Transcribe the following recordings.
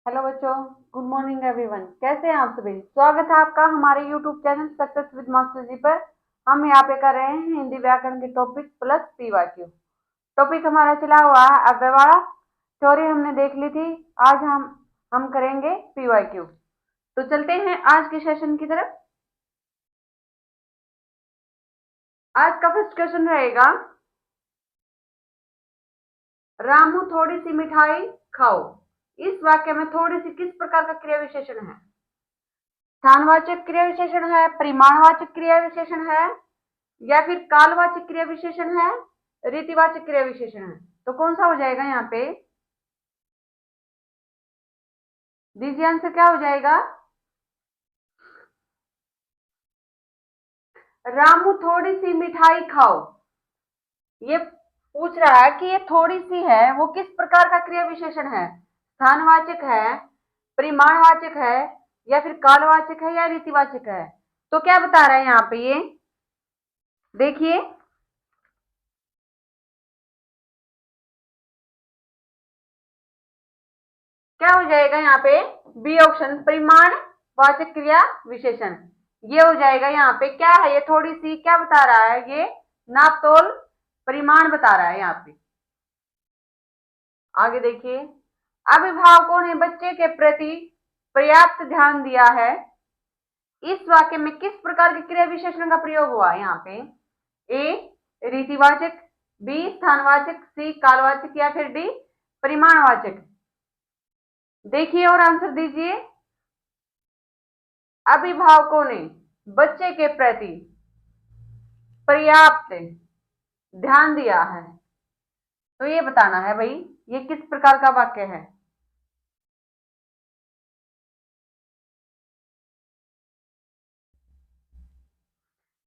Hello बच्चों। Good morning everyone. कैसे हैं आप सभी? स्वागत है आपका हमारे YouTube channel success with master ji पर। हम यहाँ पे कर रहे हैं हिंदी व्याकरण के टॉपिक प्लस पीवाईक्यू। टॉपिक हमारा चला हुआ है अव्ययवाड़ा। थ्योरी हमने देख ली थी। आज हम करेंगे पीवाईक्यू। तो चलते हैं आज के सेशन की तरफ। आज का फर्स्ट क्वेश्चन रहेगा, रामू थोड़ी सी मिठाई खाओ। इस वाक्य में थोड़ी सी किस प्रकार का क्रिया विशेषण है? स्थानवाचक क्रिया विशेषण है, परिमाणवाचक क्रिया विशेषण है, या फिर कालवाचक क्रिया विशेषण है, रीतिवाचक क्रिया विशेषण है। तो कौन सा हो जाएगा यहाँ पे? दीजिए आंसर, क्या हो जाएगा? रामू थोड़ी सी मिठाई खाओ। ये पूछ रहा है कि ये थोड़ी सी है वो किस प्रकार का क्रिया विशेषण है? स्थानवाचक है, परिमाणवाचक है, या फिर कालवाचक है, या रीतिवाचक है? तो क्या बता रहा है यहाँ पे? ये देखिए, क्या हो जाएगा यहाँ पे? बी ऑप्शन, परिमाण वाचक क्रिया विशेषण। ये हो जाएगा यहाँ पे। क्या है ये? थोड़ी सी क्या बता रहा है? ये नापतोल परिमाण बता रहा है यहाँ पे। आगे देखिए, अभिभावकों ने बच्चे के प्रति पर्याप्त ध्यान दिया है। इस वाक्य में किस प्रकार के क्रिया विशेषण का प्रयोग हुआ है यहाँ पे? ए रीतिवाचक, बी स्थानवाचक, सी कालवाचक, या फिर डी परिमाणवाचक। देखिए और आंसर दीजिए। अभिभावकों ने बच्चे के प्रति पर्याप्त ध्यान दिया है। तो ये बताना है भाई, ये किस प्रकार का वाक्य है?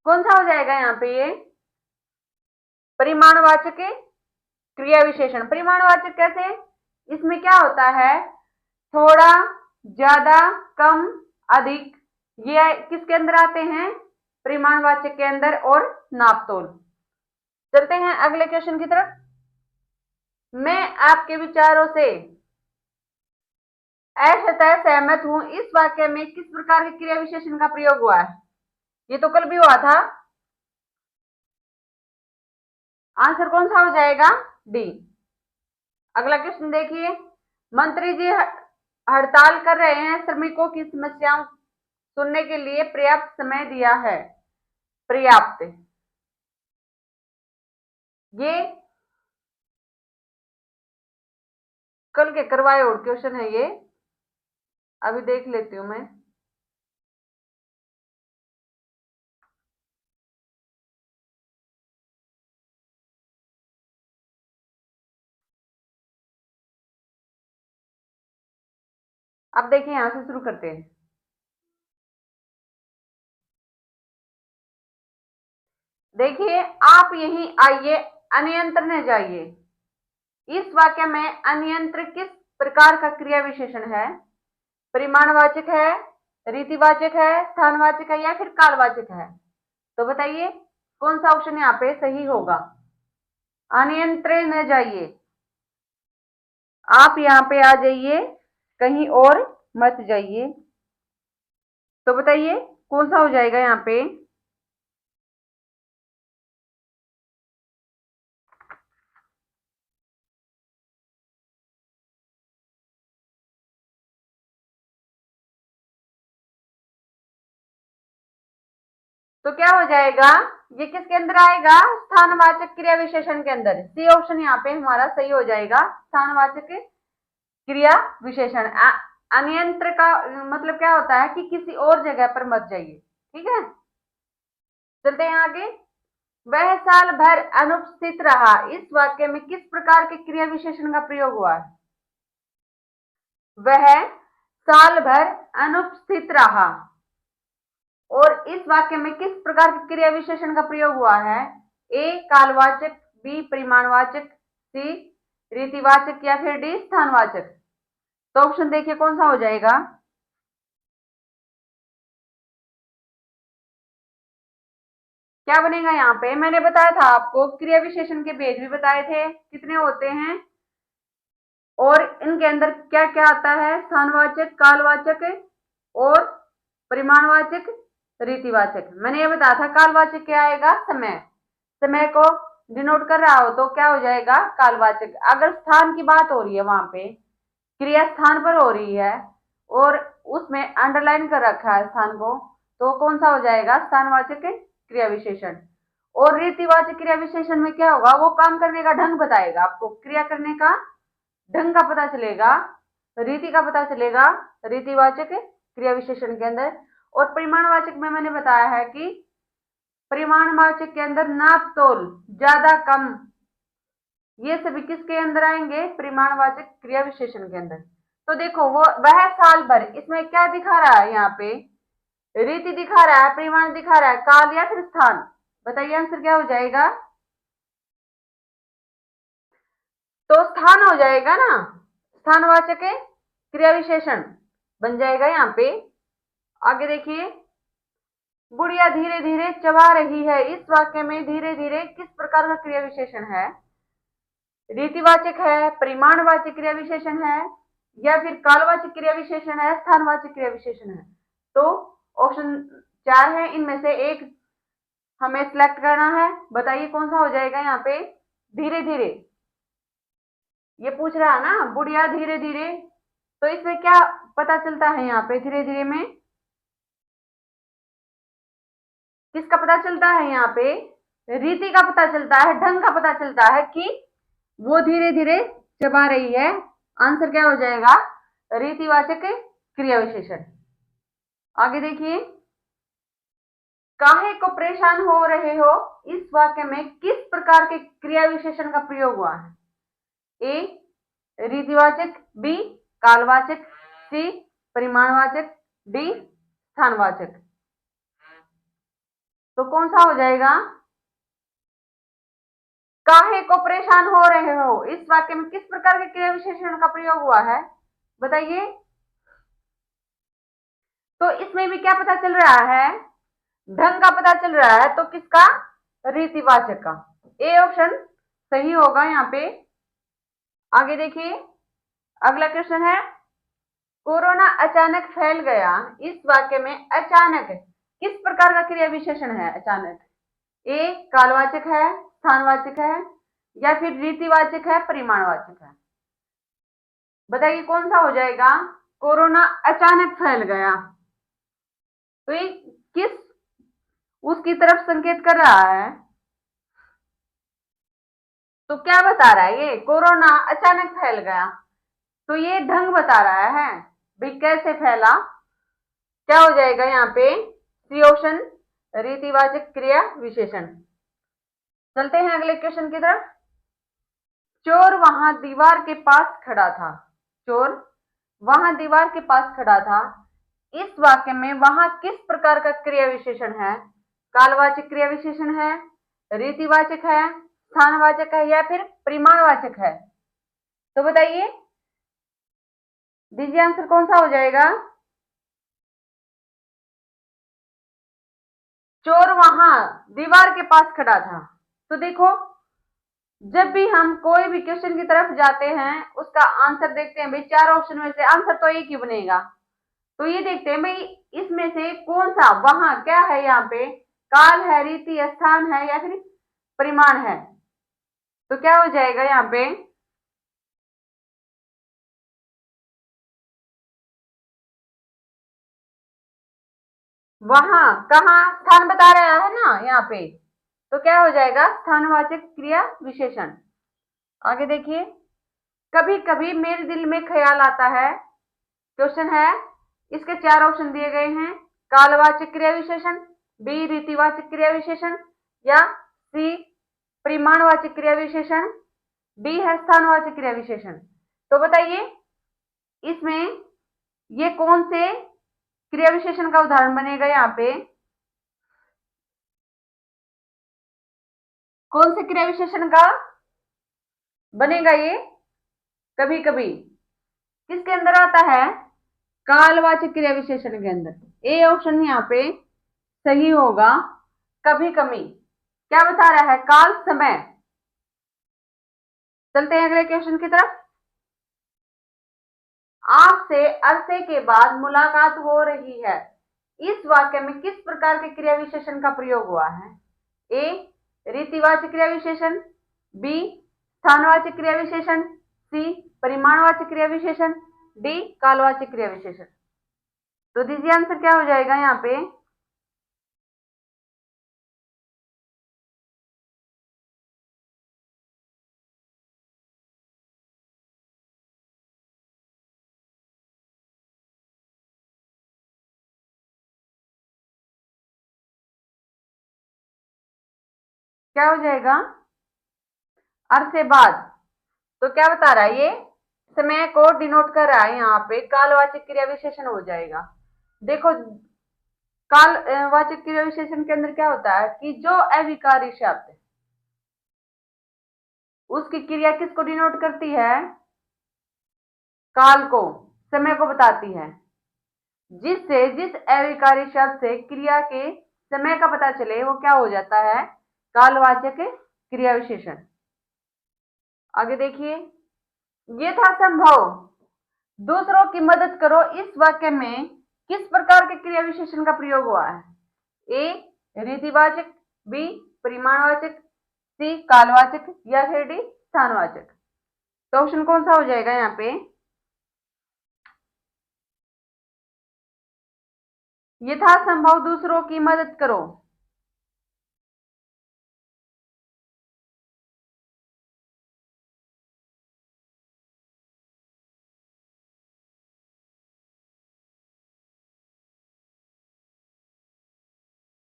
कौन सा हो जाएगा यहाँ पे? ये परिमाणवाचक क्रिया विशेषण। परिमाणवाचक कैसे? इसमें क्या होता है? थोड़ा, ज्यादा, कम, अधिक, ये किसके अंदर आते हैं? परिमाणवाचक के अंदर। और नापतोल। चलते हैं अगले क्वेश्चन की तरफ। मैं आपके विचारों से असतः सहमत हूं। इस वाक्य में किस प्रकार के क्रिया विशेषण का प्रयोग हुआ है? ये तो कल भी हुआ था। आंसर कौन सा हो जाएगा? डी। अगला क्वेश्चन देखिए, मंत्री जी हड़ताल कर रहे हैं। श्रमिकों की समस्याओं सुनने के लिए पर्याप्त समय दिया है। पर्याप्त, ये कल के करवाए और क्वेश्चन है ये। अभी देख लेती हूं मैं। अब देखिए, यहां से शुरू करते हैं। देखिए, आप यहीं आइए, अनियंत्र न जाइए। इस वाक्य में अनियंत्र किस प्रकार का क्रिया विशेषण है? परिमाणवाचक है, रीतिवाचक है, स्थानवाचक है, या फिर कालवाचक है? तो बताइए कौन सा ऑप्शन यहाँ पे सही होगा? अनियंत्रित न जाइए, आप यहाँ पे आ जाइए, कहीं और मत जाइए। तो बताइए कौन सा हो जाएगा यहाँ पे? तो क्या हो जाएगा? ये किसके अंदर आएगा? स्थानवाचक क्रिया विशेषण के अंदर। सी ऑप्शन यहाँ पे हमारा सही हो जाएगा। स्थानवाचक क्रिया विशेषण। अनियंत्र का मतलब क्या होता है कि किसी और जगह पर मत जाइए। ठीक है, चलते हैं आगे। वह साल भर अनुपस्थित रहा। इस वाक्य में किस प्रकार के क्रिया विशेषण का प्रयोग हुआ है? वह साल भर अनुपस्थित रहा। और इस वाक्य में किस प्रकार के क्रिया विशेषण का प्रयोग हुआ है? ए कालवाचक, बी परिमाणवाचक, सी रीतिवाचक, या फिर डी स्थानवाचक। तो ऑप्शन देखिए कौन सा हो जाएगा? क्या बनेगा यहाँ पे? मैंने बताया था आपको, क्रिया विशेषण के भेद भी बताए थे। कितने होते हैं? और इनके अंदर क्या क्या आता है? स्थानवाचक, कालवाचक और परिमाणवाचक, रीतिवाचक। मैंने ये बताया था कालवाचक क्या आएगा? समय। समय को डिनोट कर रहा हो तो क्या हो जाएगा? कालवाचक। अगर स्थान की बात हो रही है, वहां पे क्रिया स्थान पर हो रही है और उसमें अंडरलाइन कर रखा है स्थान को, तो कौन सा हो जाएगा? स्थानवाचक क्रिया विशेषण। और रीतिवाचक क्रिया विशेषण में क्या होगा? वो काम करने का ढंग बताएगा आपको, क्रिया करने का ढंग का पता चलेगा, रीति का पता चलेगा रीतिवाचक क्रिया विशेषण के अंदर। और परिमाणवाचक में मैंने बताया है कि परिमाणवाचक के अंदर नाप तोल, ज्यादा कम, ये सभी किसके अंदर आएंगे? परिमाणवाचक क्रिया विशेषण के अंदर। तो देखो वो वह साल भर, इसमें क्या दिखा रहा है? यहाँ पे रीति दिखा रहा है, परिमाण दिखा रहा है, काल या फिर स्थान? बताइए आंसर क्या हो जाएगा? तो स्थान हो जाएगा ना, स्थानवाचक क्रिया विशेषण बन जाएगा यहाँ पे। आगे देखिए, बुढ़िया धीरे धीरे चबा रही है, इस वाक्य में धीरे धीरे किस प्रकार का क्रिया विशेषण है? रीतिवाचक है, परिमाणवाचक क्रिया विशेषण है, या फिर कालवाचक क्रिया विशेषण है, स्थानवाचक क्रिया विशेषण है? तो ऑप्शन 4 है, इनमें से एक हमें सिलेक्ट करना है। बताइए कौन सा हो जाएगा यहाँ पे? धीरे धीरे, ये पूछ रहा है ना, बुढ़िया धीरे धीरे, तो इसमें क्या पता चलता है? यहाँ पे धीरे धीरे में किसका पता चलता है? यहाँ पे रीति का पता चलता है, ढंग का पता चलता है कि वो धीरे धीरे चबा रही है। आंसर क्या हो जाएगा? रीतिवाचक क्रिया विशेषण। आगे देखिए, काहे को परेशान हो रहे हो, इस वाक्य में किस प्रकार के क्रिया विशेषण का प्रयोग हुआ है? ए रीतिवाचक, बी कालवाचक, सी परिमाणवाचक, डी स्थानवाचक। तो कौन सा हो जाएगा? काहे को परेशान हो रहे हो, इस वाक्य में किस प्रकार के क्रिया विशेषण का प्रयोग हुआ है? बताइए। तो इसमें भी क्या पता चल रहा है? ढंग का पता चल रहा है, तो किसका? रीतिवाचक का। ए ऑप्शन सही होगा यहाँ पे। आगे देखिए, अगला क्वेश्चन है, कोरोना अचानक फैल गया, इस वाक्य में अचानक किस प्रकार का क्रिया विशेषण है? अचानक ए कालवाचक है, स्थानवाचक है, या फिर रीतिवाचक है, परिमाणवाचक है? बताइए कौन सा हो जाएगा? कोरोना अचानक फैल गया, तो ये किस उसकी तरफ संकेत कर रहा है? तो क्या बता रहा है? ये कोरोना अचानक फैल गया, तो ये ढंग बता रहा है भाई कैसे फैला। क्या हो जाएगा यहाँ पे? सी ऑप्शन रीतिवाचक क्रिया विशेषण। चलते हैं अगले क्वेश्चन की तरफ। चोर वहां दीवार के पास खड़ा था, चोर वहां दीवार के पास खड़ा था, इस वाक्य में वहां किस प्रकार का क्रिया विशेषण है? कालवाचक क्रिया विशेषण है, रीतिवाचक है, स्थानवाचक है, या फिर परिमाणवाचक है? तो बताइए, दीजिए आंसर कौन सा हो जाएगा? चोर वहां दीवार के पास खड़ा था। तो देखो, जब भी हम कोई भी क्वेश्चन की तरफ जाते हैं, उसका आंसर देखते हैं भाई, 4 ऑप्शन में से आंसर तो एक ही बनेगा। तो ये देखते हैं भाई इसमें से कौन सा, वहां क्या है? यहाँ पे काल है, रीति, स्थान है, या फिर परिमाण है? तो क्या हो जाएगा यहाँ पे? वहां कहा, स्थान बता रहा है ना यहाँ पे, तो क्या हो जाएगा? स्थानवाचक क्रिया विशेषण। आगे देखिए, कभी कभी मेरे दिल में ख्याल आता है, क्वेश्चन है, इसके 4 ऑप्शन दिए गए हैं। कालवाचक क्रिया विशेषण, बी रीतिवाचक क्रिया विशेषण, या सी परिमाणवाचक क्रिया विशेषण, डी है स्थानवाचक क्रिया विशेषण। तो बताइए इसमें ये कौन से क्रिया विशेषण का उदाहरण बनेगा? यहाँ पे कौन से क्रिया विशेषण का बनेगा ये? कभी कभी किसके अंदर आता है? कालवाचक क्रिया विशेषण के अंदर। ए ऑप्शन यहाँ पे सही होगा। कभी कभी क्या बता रहा है? काल, समय। चलते हैं अगले क्वेश्चन की तरफ। आपसे अरसे के बाद मुलाकात हो रही है, इस वाक्य में किस प्रकार के क्रिया विशेषण का प्रयोग हुआ है? ए रीतिवाचक क्रिया विशेषण, बी स्थानवाचक क्रिया विशेषण, सी परिमाणवाचक क्रिया विशेषण, डी कालवाचक क्रिया विशेषण। तो दीजिए आंसर क्या हो जाएगा यहाँ पे? क्या हो जाएगा? अरसे बाद। तो क्या बता रहा है ये? समय को डिनोट कर रहा है, यहाँ पे कालवाचक क्रिया विशेषण हो जाएगा। देखो काल वाचक क्रिया विशेषण के अंदर क्या होता है कि जो अविकारी शब्द उसकी क्रिया किसको डिनोट करती है? काल को, समय को बताती है। जिस अविकारी शब्द से क्रिया के समय का पता चले वो क्या हो जाता है? कालवाचक क्रिया विशेषण। आगे देखिए, ये था संभव दूसरों की मदद करो, इस वाक्य में किस प्रकार के क्रिया विशेषण का प्रयोग हुआ है? ए रीतिवाचक, बी परिमाणवाचक, सी कालवाचक या फिर डी स्थानवाचक। तो ऑप्शन कौन सा हो जाएगा यहाँ पे? यथासंभव दूसरों की मदद करो।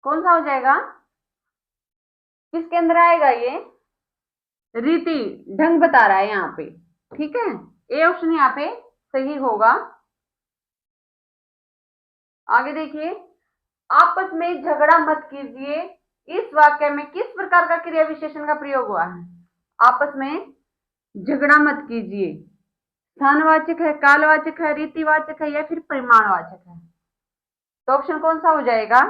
कौन सा हो जाएगा? किसके अंदर आएगा ये? रीति ढंग बता रहा है यहाँ पे। ठीक है, ए ऑप्शन यहाँ पे सही होगा। आगे देखिए, आपस में झगड़ा मत कीजिए, इस वाक्य में किस प्रकार का क्रिया विशेषण का प्रयोग हुआ है? आपस में झगड़ा मत कीजिए स्थानवाचक है, कालवाचक है, रीतिवाचक है या फिर परिमाणवाचक है? तो ऑप्शन कौन सा हो जाएगा?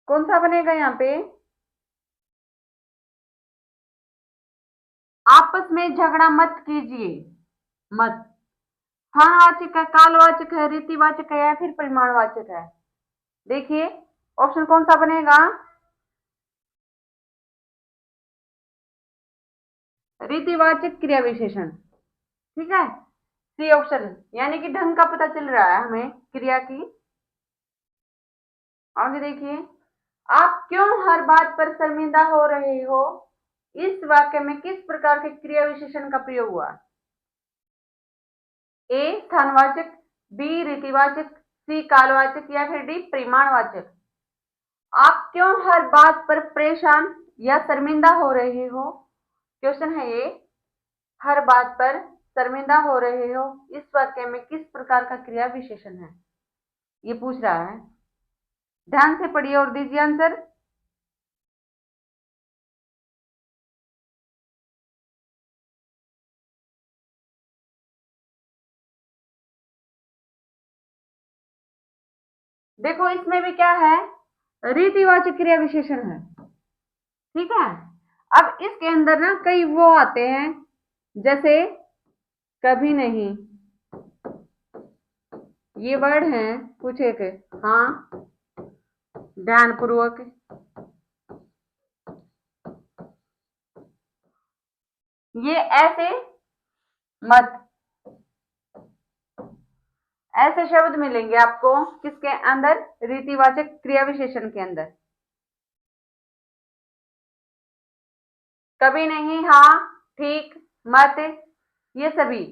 कौन सा बनेगा यहाँ पे? आपस में झगड़ा मत कीजिए, मत स्थानवाचक है, कालवाचक है, रीतिवाचक है या फिर परिमाणवाचक है? देखिए ऑप्शन कौन सा बनेगा? रीतिवाचक क्रिया विशेषण। ठीक है, सी ऑप्शन, यानी कि ढंग का पता चल रहा है हमें क्रिया की। आगे देखिए, आप क्यों हर बात पर शर्मिंदा हो रहे हो, इस वाक्य में किस प्रकार के क्रिया विशेषण का प्रयोग हुआ? ए स्थानवाचक, बी रीतिवाचक, सी कालवाचक या फिर डी परिमाणवाचक। आप क्यों हर बात पर परेशान या शर्मिंदा हो रहे हो? क्वेश्चन है ये, हर बात पर शर्मिंदा हो रहे हो, इस वाक्य में किस प्रकार का क्रिया विशेषण है, ये पूछ रहा है। ध्यान से पढ़िए और दीजिए आंसर। देखो इसमें भी क्या है? रीतिवाचक क्रिया विशेषण है। ठीक है, अब इसके अंदर ना कई वो आते हैं, जैसे कभी नहीं, ये वर्ड हैं कुछ एक, हाँ, ध्यानपूर्वक, ये ऐसे मत, ऐसे शब्द मिलेंगे आपको किसके अंदर? रीतिवाचक क्रिया विशेषण के अंदर। कभी नहीं, हाँ, ठीक, मत, ये सभी।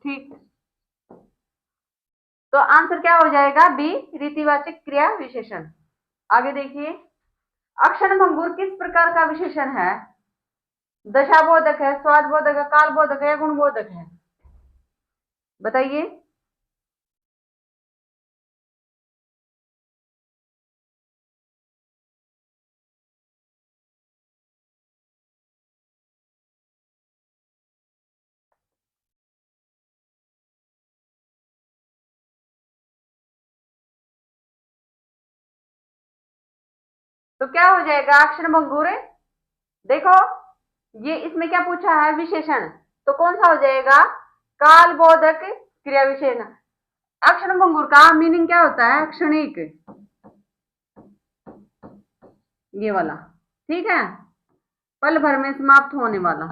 ठीक, तो आंसर क्या हो जाएगा? बी रीतिवाचक क्रिया विशेषण। आगे देखिए, अक्षर भंगुर किस प्रकार का विशेषण है? दशाबोधक है, स्वादबोधक है, कालबोधक है या गुणबोधक है? बताइए। तो क्या हो जाएगा अक्षर भंगुर। देखो ये इसमें क्या पूछा है, विशेषण, तो कौन सा हो जाएगा, कालबोधक क्रिया विशेषण। अक्षर भंगुर का मीनिंग क्या होता है, क्षणिक, ये वाला, ठीक है, पल भर में समाप्त होने वाला,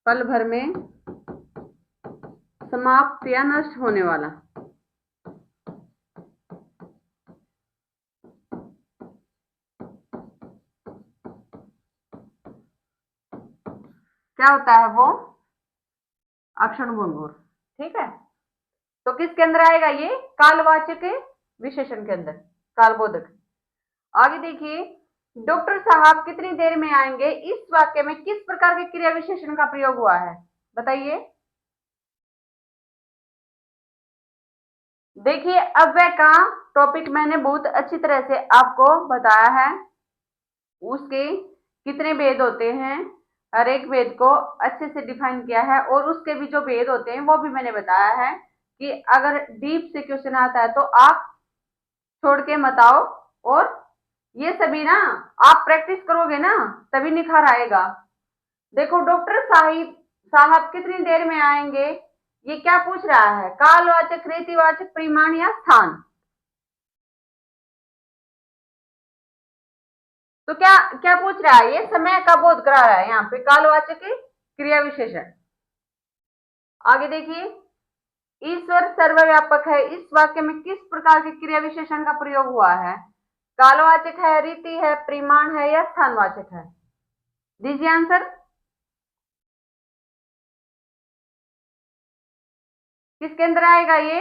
पल भर में समाप्त या नष्ट होने वाला। क्या होता है वो, अक्षर भंगुर, ठीक है। तो किसके अंदर आएगा ये, कालवाचक विशेषण के अंदर, कालबोधक। आगे देखिए, डॉक्टर साहब कितनी देर में आएंगे, इस वाक्य में किस प्रकार के क्रिया विशेषण का प्रयोग हुआ है, बताइए। देखिए अव्यय का टॉपिक मैंने बहुत अच्छी तरह से आपको बताया है, उसके कितने भेद होते हैं, हर एक भेद को अच्छे से डिफाइन किया है, और उसके भी जो भेद होते हैं वो भी मैंने बताया है कि अगर डीप से क्वेश्चन आता है तो आप छोड़ के मत आओ, और ये सभी ना आप प्रैक्टिस करोगे ना तभी निखार आएगा। देखो डॉक्टर साहब कितनी देर में आएंगे, ये क्या पूछ रहा है, कालवाचक, रीतिवाचक, परिमाण या स्थान। तो क्या क्या पूछ रहा है, ये समय का बोध करा रहा है यहाँ पे, कालवाचक क्रिया विशेषण। आगे देखिए, ईश्वर सर्वव्यापक है, इस वाक्य में किस प्रकार के क्रिया विशेषण का प्रयोग हुआ है, कालवाचक है, रीति है, परिमाण है या स्थानवाचक है, दीजिए आंसर। किसके अंदर आएगा ये,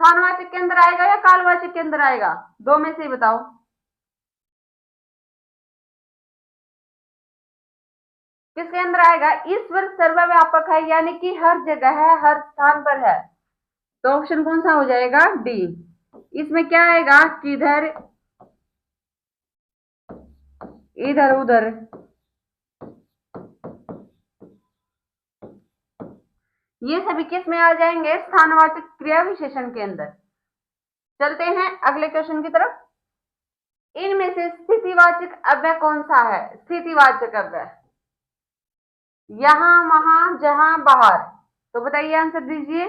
स्थानवाचक के अंदर आएगा या कालवाचक के अंदर आएगा, दो में से ही बताओ। किसके अंदर आएगा, ईश्वर सर्वव्यापक है यानी कि हर जगह है, हर स्थान पर है, तो ऑप्शन कौन सा हो जाएगा, डी। इसमें क्या आएगा, किधर, इधर उधर, ये सभी किस में आ जाएंगे, स्थानवाचक क्रिया विशेषण के अंदर। चलते हैं अगले क्वेश्चन की तरफ। इनमें से स्थितिवाचक अव्यय कौन सा है, स्थितिवाचक अव्यय, यहां, वहां, जहां, बाहर, तो बताइए आंसर दीजिए।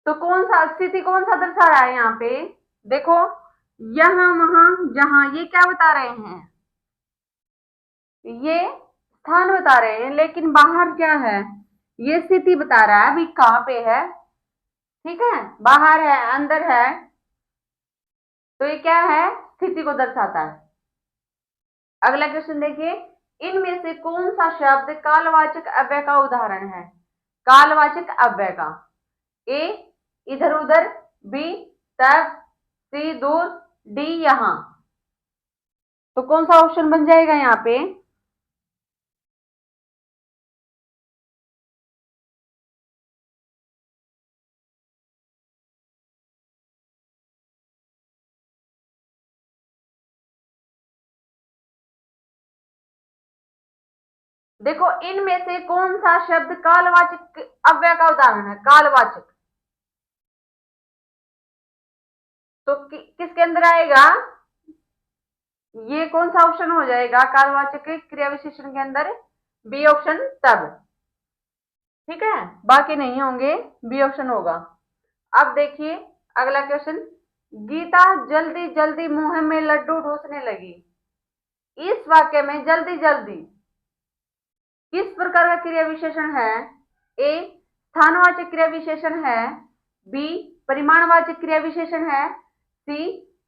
तो कौन सा स्थिति कौन सा दर्शा रहा है यहाँ पे, देखो यहां, वहां, जहां, ये क्या बता रहे हैं, ये स्थान बता रहे हैं, लेकिन बाहर क्या है, ये स्थिति बता रहा है, अभी कहाँ पे है, ठीक है, बाहर है, अंदर है, तो ये क्या है, स्थिति को दर्शाता है। अगला क्वेश्चन देखिए, इनमें से कौन सा शब्द कालवाचक अव्यय का उदाहरण है, कालवाचक अव्यय का, ए इधर उधर, बी तब, सी दूर, डी यहां, तो कौन सा ऑप्शन बन जाएगा यहाँ पे, देखो इनमें से कौन सा शब्द कालवाचक अव्यय का उदाहरण है, कालवाचक, तो किसके अंदर आएगा, ये कौन सा ऑप्शन हो जाएगा कालवाचक क्रिया विशेषण के अंदर, बी ऑप्शन तब, ठीक है, बाकी नहीं होंगे, बी ऑप्शन होगा। अब देखिए अगला क्वेश्चन, गीता जल्दी जल्दी मुंह में लड्डू ठूसने लगी, इस वाक्य में जल्दी जल्दी किस प्रकार का क्रिया विशेषण है, ए स्थानवाचक क्रिया विशेषण है, बी परिमाणवाचक क्रिया विशेषण है, सी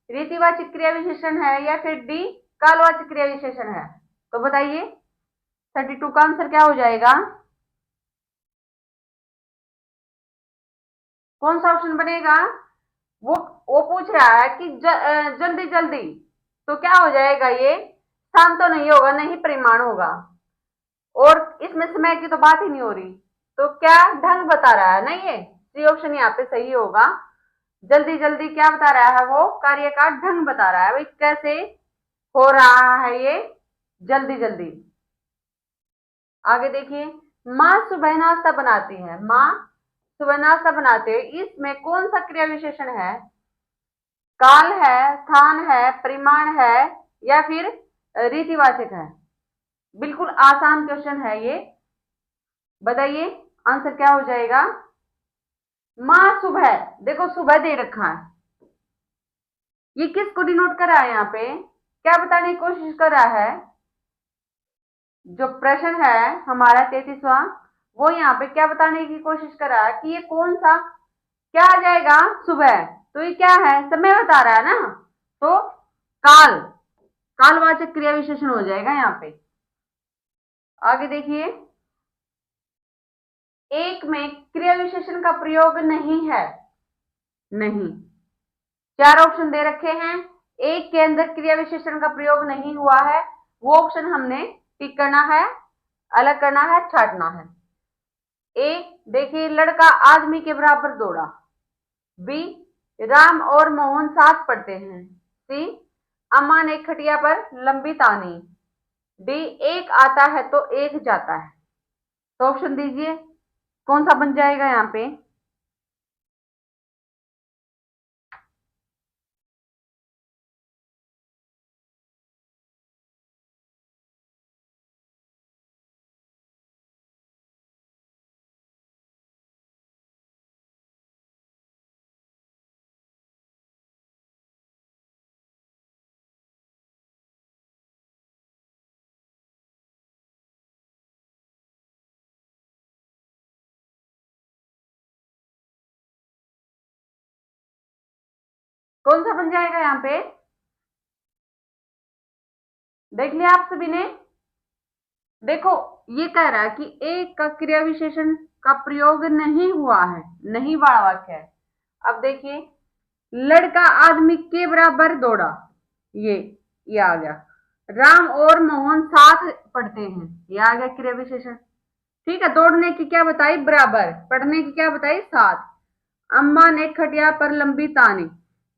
रीतिवाचक क्रिया विशेषण है, या फिर डी कालवाचक क्रिया विशेषण है, तो बताइए 32 का आंसर क्या हो जाएगा, कौन सा ऑप्शन बनेगा, वो वो पूछ रहा है कि जल्दी जल्दी, तो क्या हो जाएगा, ये स्थान तो नहीं होगा, नहीं परिमाण होगा, और इसमें समय की तो बात ही नहीं हो रही, तो क्या ढंग बता रहा है ना, ये सी ऑप्शन यहाँ पे सही होगा। जल्दी जल्दी क्या बता रहा है, वो कार्य का ढंग बता रहा है, भाई कैसे हो रहा है ये जल्दी जल्दी। आगे देखिए, माँ सुबह नाश्ता बनाती है, माँ सुबह नाश्ता बनाते हैं, इसमें कौन सा क्रिया विशेषण है? काल है, स्थान है, परिमाण है, या फिर रीतिवाचक है? बिल्कुल आसान क्वेश्चन है ये, बताइए आंसर क्या हो जाएगा। माँ सुबह, देखो सुबह दे रखा है, ये किसको डिनोट कर रहा है? यहाँ पे क्या बताने की कोशिश कर रहा है? जो प्रश्न है हमारा 33वां, वो यहाँ पे क्या बताने की कोशिश कर रहा है कि ये कौन सा क्या आ जाएगा सुबह, तो ये क्या है, समय बता रहा है ना, तो काल, कालवाचक क्रिया विशेषण हो जाएगा यहाँ पे। आगे देखिए, एक में क्रिया विशेषण का प्रयोग नहीं है, नहीं, चार ऑप्शन दे रखे हैं, एक के अंदर क्रिया विशेषण का प्रयोग नहीं हुआ है, वो ऑप्शन हमने टिक करना है, अलग करना है, छाटना है। ए, देखिए लड़का आदमी के बराबर दौड़ा। बी, राम और मोहन साथ पढ़ते हैं। सी, अम्मा ने खटिया पर लंबी तानी। डी, एक आता है तो एक जाता है। तो ऑप्शन दीजिए कौन सा बन जाएगा यहाँ पे। कौन सा बन जाएगा यहाँ पे, देख लिया आप सभी ने। देखो ये कह रहा है कि एक का क्रिया विशेषण का प्रयोग नहीं हुआ है, नहीं वाला वाक्य है। अब देखिए, लड़का आदमी के बराबर दौड़ा, ये आ गया। राम और मोहन साथ पढ़ते हैं, ये आ गया क्रिया विशेषण। ठीक है, दौड़ने की क्या बताई, बराबर, पढ़ने की क्या बताई, साथ। अम्मा ने खटिया पर लंबी तानी,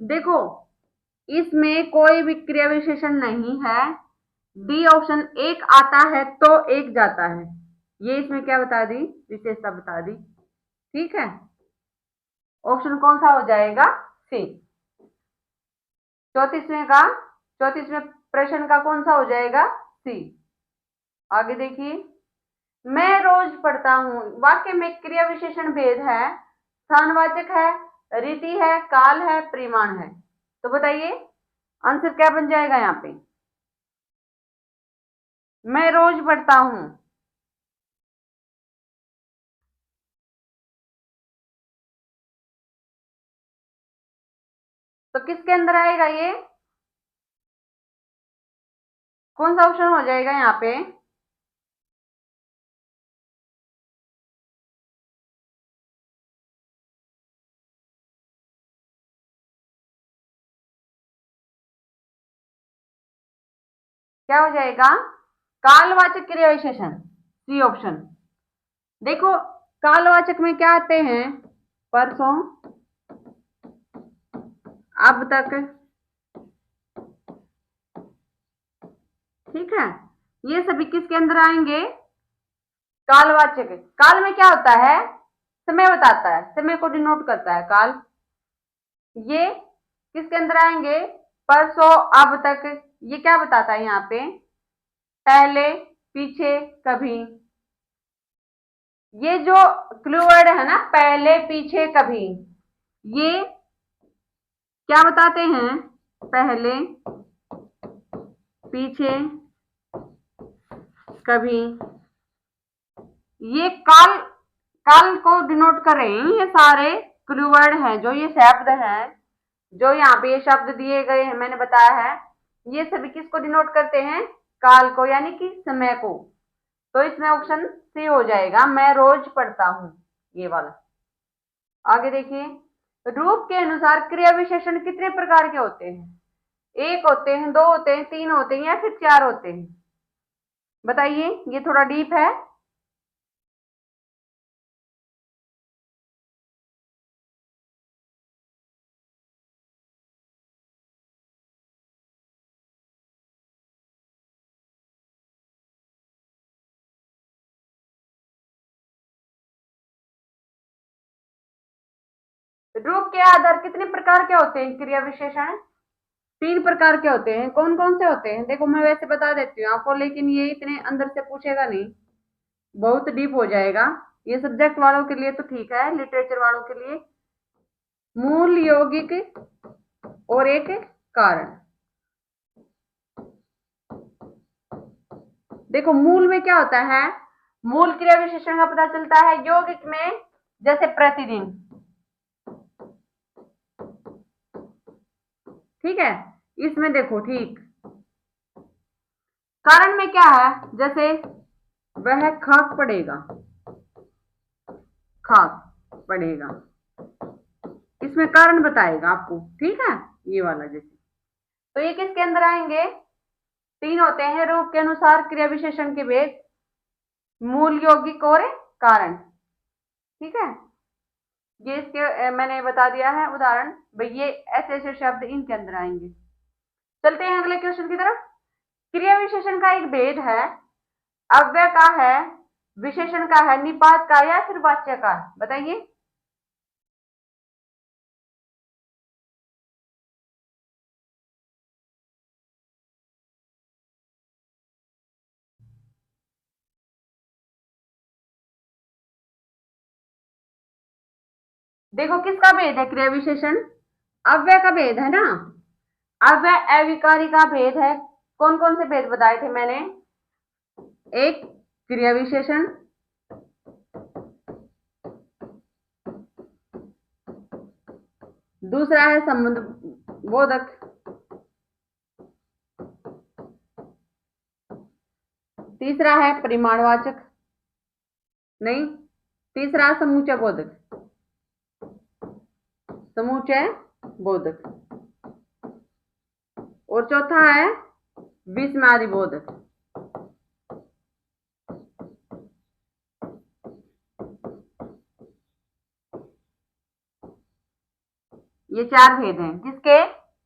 देखो इसमें कोई भी क्रिया विशेषण नहीं है। डी ऑप्शन, एक आता है तो एक जाता है, ये इसमें क्या बता दी, विशेषता बता दी। ठीक है, ऑप्शन कौन सा हो जाएगा, सी। 34वें का, 34वें प्रश्न का कौन सा हो जाएगा, सी। आगे देखिए, मैं रोज पढ़ता हूं, वाक्य में क्रिया विशेषण भेद है, स्थानवाचक है, रीति है, काल है, परिमाण है, तो बताइए आंसर क्या बन जाएगा यहाँ पे। मैं रोज पढ़ता हूं, तो किसके अंदर आएगा ये, कौन सा ऑप्शन हो जाएगा यहाँ पे। क्या हो जाएगा, कालवाचक क्रिया विशेषण, सी ऑप्शन। देखो कालवाचक में क्या आते हैं, परसों, अब तक, ठीक है, ये सभी किसके अंदर आएंगे, कालवाचक। काल में क्या होता है, समय बताता है, समय को डिनोट करता है काल। ये किसके अंदर आएंगे, परसों, अब तक, ये क्या बताता है यहाँ पे, पहले, पीछे, कभी। ये जो क्लू वर्ड है ना, पहले, पीछे, कभी, ये क्या बताते हैं, पहले, पीछे, कभी, ये काल, काल को डिनोट कर रहे हैं, ये सारे क्लू वर्ड हैं, जो ये शब्द हैं, जो यहाँ पे ये शब्द दिए गए हैं, मैंने बताया है, ये सभी किसको डिनोट करते हैं, काल को, यानी कि समय को। तो इसमें ऑप्शन सी हो जाएगा, मैं रोज पढ़ता हूं, ये वाला। आगे देखिए, रूप के अनुसार क्रिया विशेषण कितने प्रकार के होते हैं, एक होते हैं, दो होते हैं, तीन होते हैं, या फिर चार होते हैं, बताइए, ये थोड़ा डीप है। रूप के आधार कितने प्रकार के होते हैं क्रिया विशेषण? 3 प्रकार के होते हैं। कौन कौन से होते हैं? देखो मैं वैसे बता देती हूँ आपको, लेकिन ये इतने अंदर से पूछेगा नहीं, बहुत डीप हो जाएगा। ये सब्जेक्ट वालों के लिए तो ठीक है, लिटरेचर वालों के लिए मूल, यौगिक और एक कारण। देखो मूल में क्या होता है, मूल क्रिया विशेषण का पता चलता है यौगिक में, जैसे प्रतिदिन, ठीक है, इसमें देखो ठीक। कारण में क्या है, जैसे वह खाक पड़ेगा, खाक पड़ेगा, इसमें कारण बताएगा आपको, ठीक है, ये वाला जैसे। तो ये किसके अंदर आएंगे? 3 होते हैं रूप के अनुसार क्रिया विशेषण के भेद, मूल, यौगिक और कारण, ठीक है। ये इसके मैंने बता दिया है उदाहरण भाई, ये ऐसे ऐसे शब्द इनके अंदर आएंगे। चलते हैं अगले क्वेश्चन की तरफ। क्रिया विशेषण का एक भेद है, अव्यय का है, विशेषण का है, निपात का या फिर वाच्य का, बताइए। देखो किसका भेद है क्रिया विशेषण? अव्यय का भेद है ना, अव्यय अविकारी का भेद है। कौन कौन से भेद बताए थे मैंने? एक क्रिया विशेषण, दूसरा है संबंध बोधक, तीसरा है परिमाणवाचक, नहीं, तीसरा समुच्चय बोधक, समुच्चय बोधक, और चौथा है विस्मादि बोधक। ये 4 भेद हैं किसके?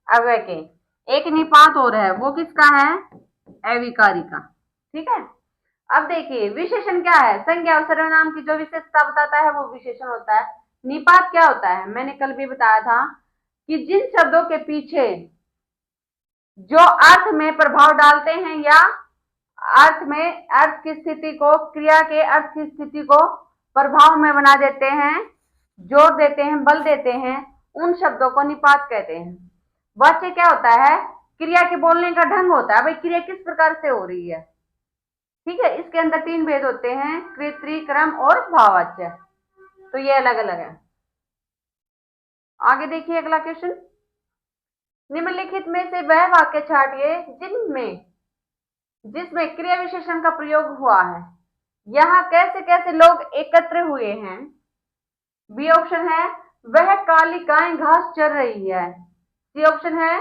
अव्यय के। एक निपात और है, वो किसका है? अविकारी का, ठीक है। अब देखिए विशेषण क्या है, संज्ञा और सर्वनाम की जो विशेषता बताता है वो विशेषण होता है। निपात क्या होता है, मैंने कल भी बताया था कि जिन शब्दों के पीछे जो अर्थ में प्रभाव डालते हैं या अर्थ में, अर्थ की स्थिति को, क्रिया के अर्थ की स्थिति को प्रभाव में बना देते हैं, जोर देते हैं, बल देते हैं, उन शब्दों को निपात कहते हैं। वाच्य क्या होता है? क्रिया के बोलने का ढंग होता है, भाई क्रिया किस प्रकार से हो रही है, ठीक है। इसके अंदर 3 भेद होते हैं, कृति, क्रम और भाववाच्य, तो ये अलग अलग है। आगे देखिए अगला क्वेश्चन। निम्नलिखित में से वह वाक्य छाटिए जिसमें क्रिया विशेषण का प्रयोग हुआ है। यहाँ कैसे कैसे लोग एकत्र हुए हैं। बी ऑप्शन है वह काली गाय घास चर रही है। सी ऑप्शन है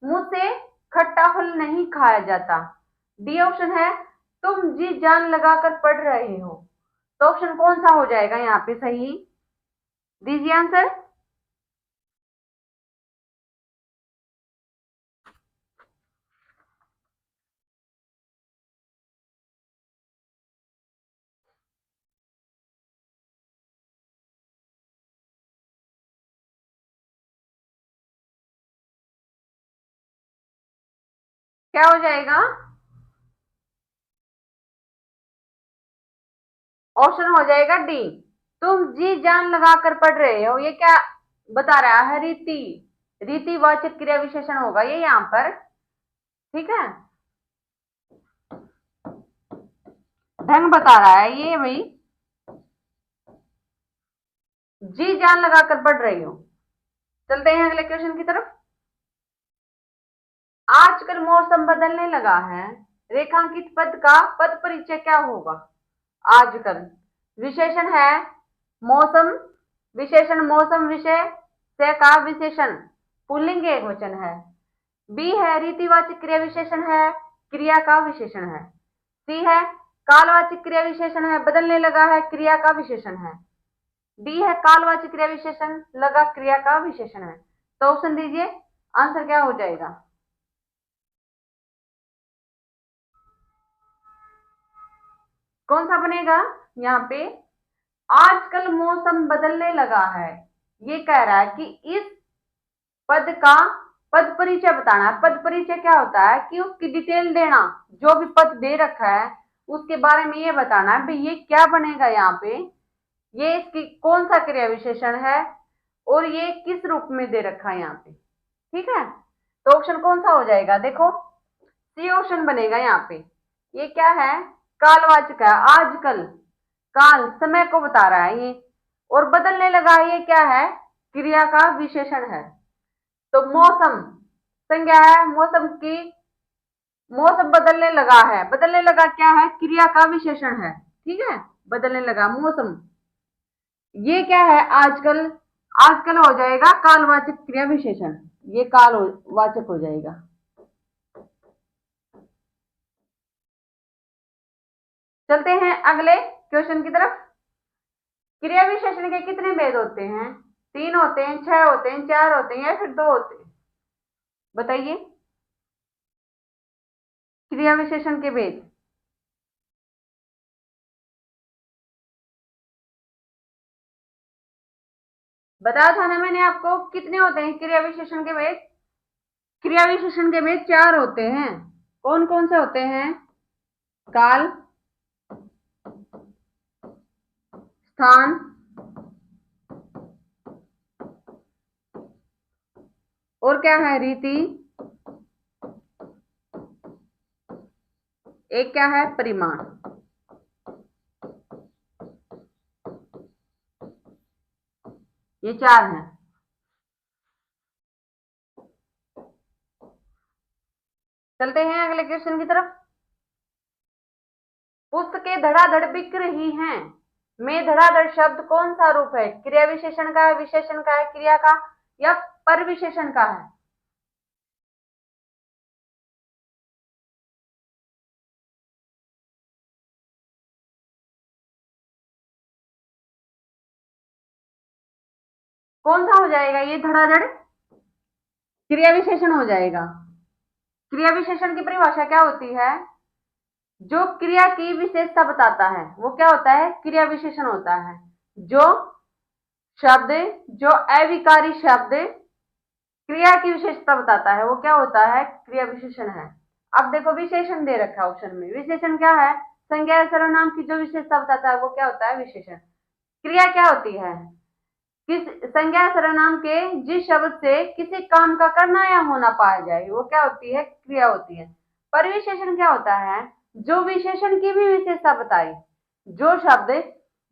मुंह से खट्टा फल नहीं खाया जाता। डी ऑप्शन है तुम जी जान लगाकर पढ़ रहे हो। तो ऑप्शन कौन सा हो जाएगा यहाँ पे सही? दीजिए आंसर। क्या हो जाएगा? ऑप्शन हो जाएगा डी, तुम जी जान लगाकर पढ़ रहे हो। ये क्या बता रहा है? रीति, रीतिवाचक क्रिया विशेषण होगा ये यहाँ पर, ठीक है। ढंग बता रहा है ये भाई, जी जान लगाकर पढ़ रही हो। चलते हैं अगले क्वेश्चन की तरफ। आजकल मौसम बदलने लगा है, रेखांकित पद का पद परिचय क्या होगा? आजकल विशेषण है मौसम, विशेषण मौसम विषय से का विशेषण पुल्लिंग एक वचन है। बी है रीतिवाचक क्रिया विशेषण है, क्रिया का विशेषण है। सी है कालवाचक क्रिया विशेषण है, बदलने लगा है, क्रिया का विशेषण है। डी है कालवाचक क्रिया विशेषण लगा, क्रिया का विशेषण है। तो ऑप्शन दीजिए, आंसर क्या हो जाएगा? कौन सा बनेगा यहाँ पे? आजकल मौसम बदलने लगा है, ये कह रहा है कि इस पद का पद परिचय बताना है। पद परिचय क्या होता है कि उसकी डिटेल देना, जो भी पद दे रखा है उसके बारे में ये बताना है भाई ये क्या बनेगा यहाँ पे, ये इसकी कौन सा क्रिया विशेषण है और ये किस रूप में दे रखा है यहाँ पे। ठीक है, तो ऑप्शन कौन सा हो जाएगा, देखो सी ऑप्शन बनेगा यहाँ पे। ये क्या है, कालवाचक है, आजकल, काल समय को बता रहा है ये, और बदलने लगा है, ये क्या है, क्रिया का विशेषण है। तो मौसम संज्ञा है, मौसम की, मौसम बदलने लगा है, बदलने लगा क्या है, क्रिया का विशेषण है। ठीक है, बदलने लगा मौसम, ये क्या है, आजकल, आजकल हो जाएगा कालवाचक क्रिया विशेषण, ये कालवाचक हो जाएगा। चलते हैं अगले क्वेश्चन की तरफ। क्रिया विशेषण के कितने भेद होते हैं, 3 होते हैं, 6 होते हैं, 4 होते हैं या फिर 2 होते हैं, बताइए क्रिया विशेषण के भेद। बताया था ना मैंने आपको कितने होते हैं क्रिया विशेषण के भेद। क्रिया विशेषण के भेद 4 होते हैं। कौन कौन से होते हैं, काल, स्थान, और क्या है, रीति, एक क्या है, परिमाण। ये 4 हैं। चलते हैं अगले क्वेश्चन की तरफ। पुस्तकें धड़ाधड़ बिक रही हैं में धड़ाधड़ शब्द कौन सा रूप है, क्रिया विशेषण का है, विशेषण का है, क्रिया का या पर विशेषण का है। कौन सा हो जाएगा, ये धड़ाधड़ क्रिया विशेषण हो जाएगा। क्रिया विशेषण की परिभाषा क्या होती है, जो क्रिया की विशेषता बताता है वो क्या होता है, क्रिया विशेषण होता है। जो शब्द, जो अविकारी शब्द क्रिया की विशेषता बताता है वो क्या होता है, क्रिया विशेषण है। अब देखो विशेषण दे रखा है ऑप्शन में, विशेषण क्या है, संज्ञा या सर्वनाम की जो विशेषता बताता है वो क्या होता है, विशेषण। क्रिया क्या होती है, किस संज्ञा सर्वनाम के जिस शब्द से किसी काम का करना या होना पाया जाए वो क्या होती है, क्रिया होती है। परिविशेषण क्या होता है, जो विशेषण की भी विशेषता बताए, जो शब्द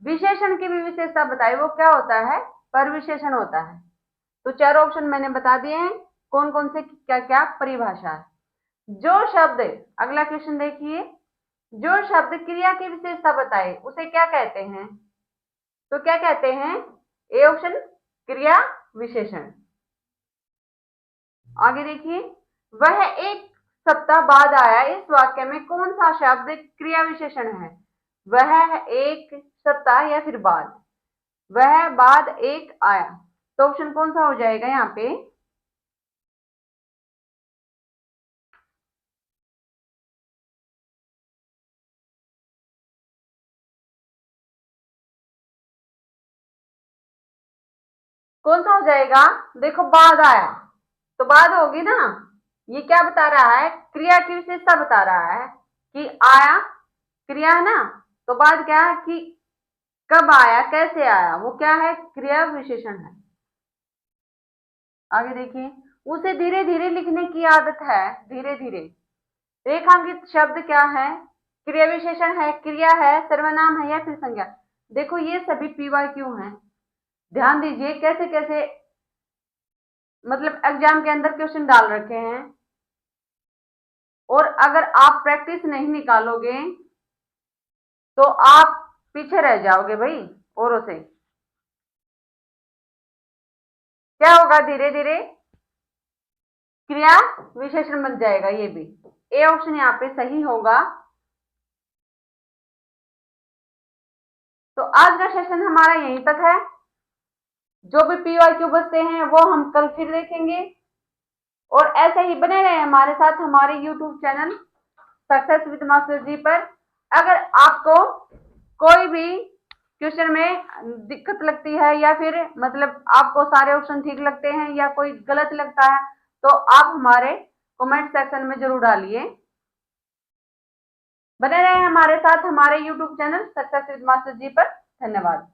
विशेषण की भी विशेषता बताए वो क्या होता है, परिविशेषण होता है। तो 4 ऑप्शन मैंने बता दिए हैं, कौन कौन से क्या क्या परिभाषा है। जो शब्द, अगला क्वेश्चन देखिए, जो शब्द क्रिया की विशेषता बताए उसे क्या कहते हैं, तो क्या कहते हैं, ए ऑप्शन क्रिया विशेषण। आगे देखिए, वह एक सप्ताह बाद आया, इस वाक्य में कौन सा शब्द क्रिया विशेषण है, वह एक सप्ताह या फिर बाद, वह बाद एक आया, तो ऑप्शन कौन सा हो जाएगा यहाँ पे, कौन सा हो जाएगा, देखो बाद आया तो बाद होगी ना, ये क्या बता रहा है, क्रिया की विशेषता बता रहा है कि आया क्रिया है ना, तो बाद क्या है कि कब आया, कैसे आया, वो क्या है, क्रिया विशेषण है। आगे देखिए, उसे धीरे धीरे लिखने की आदत है, धीरे धीरे, रेखांकित शब्द क्या है, क्रिया विशेषण है, क्रिया है, सर्वनाम है या फिर संज्ञा। देखो ये सभी पीवाई क्यू हैं, ध्यान दीजिए कैसे कैसे मतलब एग्जाम के अंदर क्वेश्चन डाल रखे हैं, और अगर आप प्रैक्टिस नहीं निकालोगे तो आप पीछे रह जाओगे भाई औरों से। क्या होगा, धीरे धीरे क्रिया विशेषण बन जाएगा, ये भी ए ऑप्शन यहाँ पे सही होगा। तो आज का सेशन हमारा यहीं तक है, जो भी पीवाईक्यू बचते हैं वो हम कल फिर देखेंगे, और ऐसे ही बने रहे हमारे साथ हमारे YouTube channel success with master ji पर। अगर आपको कोई भी क्वेश्चन में दिक्कत लगती है या फिर मतलब आपको सारे ऑप्शन ठीक लगते हैं या कोई गलत लगता है तो आप हमारे कमेंट सेक्शन में जरूर डालिए। बने रहे हमारे साथ हमारे YouTube channel success with master ji पर। धन्यवाद।